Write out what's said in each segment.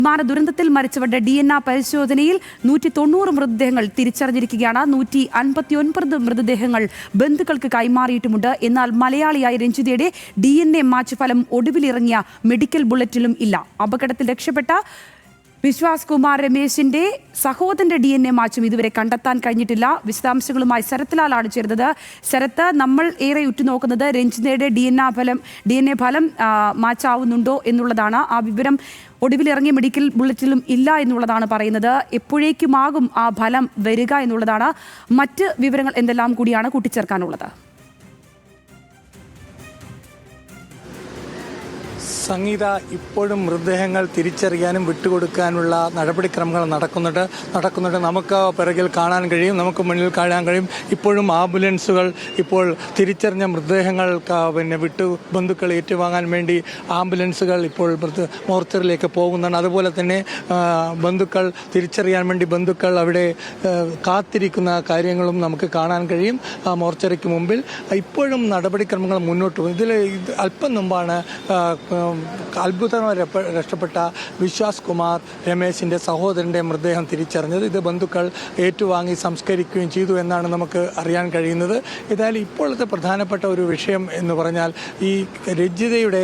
വിമാന ദുരന്തത്തിൽ മരിച്ചവരുടെ DNA പരിശോധനയിൽ 190 മൃതദേഹങ്ങൾ തിരിച്ചറിഞ്ഞിരിക്കുകയാണ്. 159 മൃതദേഹങ്ങൾ ബന്ധുക്കൾക്ക് കൈമാറിയിട്ടുമുണ്ട്. എന്നാൽ മലയാളിയായ രഞ്ജിതയുടെ DNA മാച്ച് ഫലം ഒടുവിലിറങ്ങിയ മെഡിക്കൽ ബുള്ളറ്റിലും ഇല്ല. അപകടത്തിൽ രക്ഷപ്പെട്ട വിശ്വാസ് കുമാർ രമേശിന്റെ സഹോദരന്റെ DNA മാച്ചും ഇതുവരെ കണ്ടെത്താൻ കഴിഞ്ഞിട്ടില്ല. വിശദാംശങ്ങളുമായി ശരത്ലാലാണ് ചേർന്നത്. ശരത്ത്, നമ്മൾ ഏറെ ഉറ്റുനോക്കുന്നത് രഞ്ജിതയുടെ DNA ഫലം മാച്ചാവുന്നുണ്ടോ എന്നുള്ളതാണ്. ആ വിവരം ഒടുവിലിറങ്ങിയ മെഡിക്കൽ ബുള്ളറ്റിലും ഇല്ല എന്നുള്ളതാണ് പറയുന്നത്. എപ്പോഴേക്കുമാകും ആ ഫലം വരിക എന്നുള്ളതാണ്. മറ്റ് വിവരങ്ങൾ എന്തെല്ലാം കൂടിയാണ് കൂട്ടിച്ചേർക്കാനുള്ളത്? സംഗീത, ഇപ്പോഴും മൃതദേഹങ്ങൾ തിരിച്ചറിയാനും വിട്ടുകൊടുക്കാനുള്ള നടപടിക്രമങ്ങൾ നടക്കുന്നുണ്ട്. നമുക്ക് പിറകിൽ കാണാൻ കഴിയും, നമുക്ക് മുന്നിൽ കാണാൻ കഴിയും. ഇപ്പോഴും ആംബുലൻസുകൾ ഇപ്പോൾ തിരിച്ചറിഞ്ഞ മൃതദേഹങ്ങൾ ബന്ധുക്കൾ ഏറ്റുവാങ്ങാൻ വേണ്ടി ആംബുലൻസുകൾ ഇപ്പോൾ മോർച്ചറിയിലേക്ക് പോകുന്നുണ്ട്. അതുപോലെ തന്നെ ബന്ധുക്കൾ തിരിച്ചറിയാൻ വേണ്ടി ബന്ധുക്കൾ അവിടെ കാത്തിരിക്കുന്ന കാര്യങ്ങളും നമുക്ക് കാണാൻ കഴിയും. മോർച്ചറിക്ക് മുമ്പിൽ ഇപ്പോഴും നടപടിക്രമങ്ങൾ മുന്നോട്ട് പോകും. ഇതിൽ അല്പം മുമ്പാണ് അത്ഭുതമായി രക്ഷപ്പെട്ട വിശ്വാസ് കുമാർ രമേശിന്റെ സഹോദരന്റെ മൃതദേഹം തിരിച്ചറിഞ്ഞത്. ഇത് ബന്ധുക്കൾ ഏറ്റുവാങ്ങി സംസ്കരിക്കുകയും ചെയ്തു എന്നാണ് നമുക്ക് അറിയാൻ കഴിയുന്നത്. ഏതായാലും ഇപ്പോഴത്തെ പ്രധാനപ്പെട്ട ഒരു വിഷയം എന്ന് പറഞ്ഞാൽ ഈ രഞ്ജിതയുടെ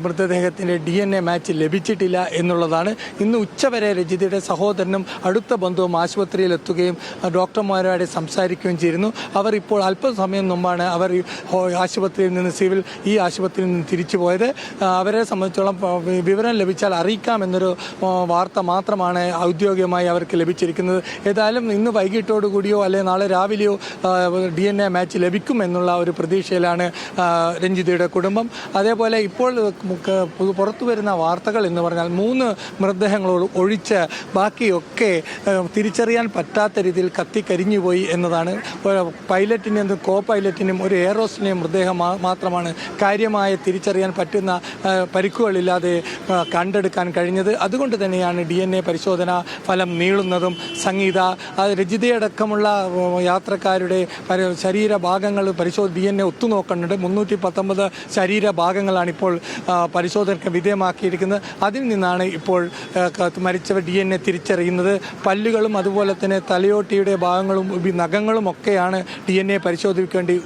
മൃതദേഹത്തിന്റെ DNA മാച്ച് ലഭിച്ചിട്ടില്ല എന്നുള്ളതാണ്. ഇന്ന് ഉച്ചവരെ രഞ്ജിതയുടെ സഹോദരനും അടുത്ത ബന്ധുവും ആശുപത്രിയിൽ എത്തുകയും ഡോക്ടർമാരോട് സംസാരിക്കുകയും ചെയ്തിരുന്നു. അവർ ഇപ്പോൾ അല്പസമയം മുമ്പാണ് അവർ ആശുപത്രിയിൽ നിന്ന് ഈ ആശുപത്രിയിൽ നിന്ന് തിരിച്ചു പോയത്. അവരെ സംബന്ധിച്ചോളം വിവരം ലഭിച്ചാൽ അറിയിക്കാമെന്നൊരു വാർത്ത മാത്രമാണ് ഔദ്യോഗികമായി അവർക്ക് ലഭിച്ചിരിക്കുന്നത്. ഏതായാലും ഇന്ന് വൈകിട്ടോടുകൂടിയോ അല്ലെങ്കിൽ നാളെ രാവിലെയോ DNA മാച്ച് ലഭിക്കുമെന്നുള്ള ഒരു പ്രതീക്ഷയിലാണ് രഞ്ജിതയുടെ കുടുംബം. അതേപോലെ ഇപ്പോൾ പുറത്തു വരുന്ന വാർത്തകൾ എന്ന് പറഞ്ഞാൽ 3 മൃതദേഹങ്ങളോട് ഒഴിച്ച് ബാക്കിയൊക്കെ തിരിച്ചറിയാൻ പറ്റാത്ത രീതിയിൽ കത്തിക്കരിഞ്ഞുപോയി എന്നതാണ്. പൈലറ്റിനും കോ പൈലറ്റിനും ഒരു എയർ ഹോസ്റ്റലിനെയും മൃതദേഹം മാത്രമാണ് കാര്യമായ തിരിച്ചറിയാൻ പറ്റുന്ന പരിക്കുകളില്ലാതെ കണ്ടെടുക്കാൻ കഴിഞ്ഞത്. അതുകൊണ്ട് തന്നെയാണ് DNA പരിശോധന ഫലം നീളുന്നതും. സംഗീത, രഞ്ജിതയടക്കമുള്ള യാത്രക്കാരുടെ ശരീരഭാഗങ്ങൾ DNA ഒത്തുനോക്കുന്നുണ്ട്. 319 ശരീരഭാഗങ്ങളാണ് ഇപ്പോൾ പരിശോധനയ്ക്ക് വിധേയമാക്കിയിരിക്കുന്നത്. അതിൽ നിന്നാണ് ഇപ്പോൾ മരിച്ചവർ DNA തിരിച്ചറിയുന്നത്. പല്ലുകളും അതുപോലെ തന്നെ തലയോട്ടിയുടെ ഭാഗങ്ങളും നഖങ്ങളും ഒക്കെയാണ് DNA പരിശോധിക്കേണ്ടി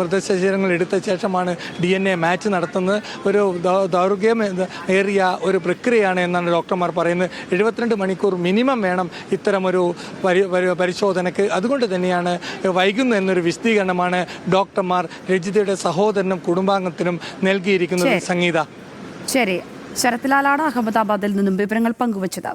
മൃതശരീരങ്ങൾ എടുത്ത ശേഷമാണ് DNA മാച്ച് നടത്തുന്നത്. ഒരു ദൗർഘ്യം ഏറിയ ഒരു പ്രക്രിയയാണ് എന്നാണ് ഡോക്ടർമാർ പറയുന്നത്. 72 മണിക്കൂർ മിനിമം വേണം ഇത്തരമൊരു പരിശോധനയ്ക്ക്. അതുകൊണ്ട് തന്നെയാണ് വൈകുന്നു എന്നൊരു വിശദീകരണമാണ് ഡോക്ടർമാർ രഞ്ജിതയുടെ സഹോദരനും കുടുംബാംഗത്തിനും നൽകിയിരിക്കുന്നത്. സംഗീത, ശരി. ശരത്ലാലാണ് അഹമ്മദാബാദിൽ നിന്നും വിവരങ്ങൾ പങ്കുവച്ചത്.